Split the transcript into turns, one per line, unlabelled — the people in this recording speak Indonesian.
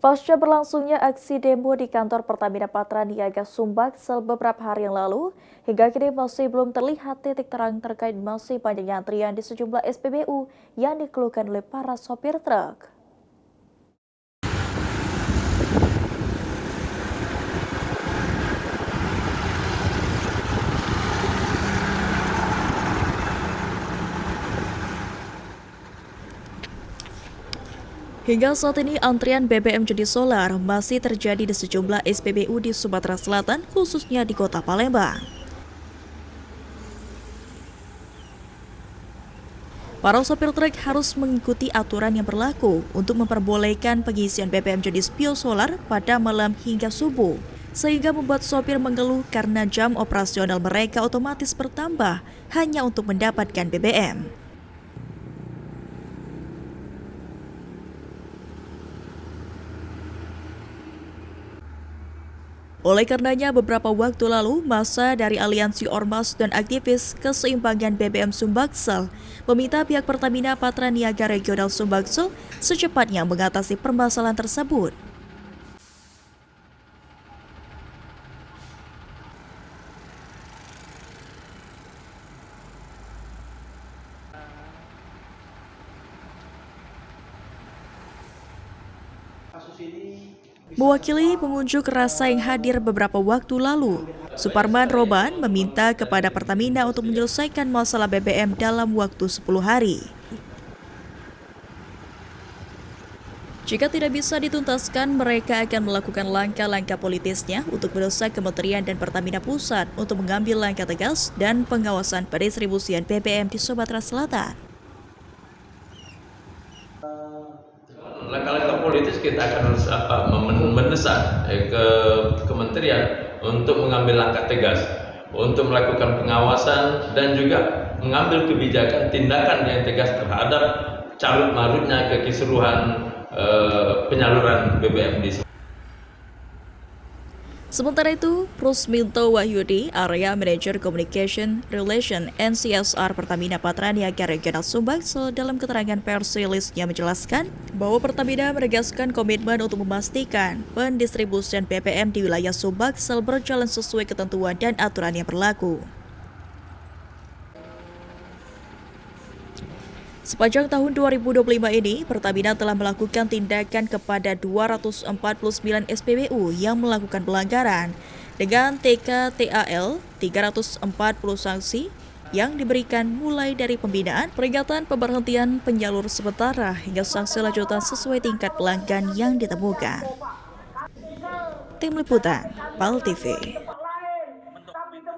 Pasca berlangsungnya aksi demo di kantor Pertamina Patraniaga Sumbaksel beberapa hari yang lalu, hingga kini masih belum terlihat titik terang terkait masih panjangnya antrian di sejumlah SPBU yang dikeluhkan oleh para sopir truk. Hingga saat ini antrian BBM jenis solar masih terjadi di sejumlah SPBU di Sumatera Selatan, khususnya di kota Palembang. Para sopir truk harus mengikuti aturan yang berlaku untuk memperbolehkan pengisian BBM jenis biosolar pada malam hingga subuh, sehingga membuat sopir mengeluh karena jam operasional mereka otomatis bertambah hanya untuk mendapatkan BBM. Oleh karenanya, beberapa waktu lalu, massa dari Aliansi Ormas dan Aktivis Keseimbangan BBM Sumbaksel meminta pihak Pertamina Patraniaga Regional Sumbaksel secepatnya mengatasi permasalahan tersebut. Mewakili pengunjuk rasa yang hadir beberapa waktu lalu, Suparman Roban meminta kepada Pertamina untuk menyelesaikan masalah BBM dalam waktu 10 hari. Jika tidak bisa dituntaskan, mereka akan melakukan langkah-langkah politisnya untuk mendesak Kementerian dan Pertamina Pusat untuk mengambil langkah tegas dan pengawasan pendistribusian BBM di Sumatera Selatan.
Langkah-langkah politis kita akan mendesak ke kementerian untuk mengambil langkah tegas, untuk melakukan pengawasan dan juga mengambil kebijakan tindakan yang tegas terhadap carut marutnya kekisruhan penyaluran BBM di Sumatera.
Sementara itu, Rusminto Wahyudi, Area Manager Communication Relation and CSR Pertamina Patraniaga Regional Sumbaksel dalam keterangan pers rilisnya menjelaskan bahwa Pertamina menegaskan komitmen untuk memastikan pendistribusian BBM di wilayah Sumbaksel berjalan sesuai ketentuan dan aturan yang berlaku. Sepanjang tahun 2025 ini, Pertamina telah melakukan tindakan kepada 249 SPBU yang melakukan pelanggaran dengan TKTAL 340 sanksi yang diberikan mulai dari pembinaan, peringatan, pemberhentian, penyalur sementara hingga sanksi lanjutan sesuai tingkat pelanggan yang ditemukan. Tim Liputan, PAL TV.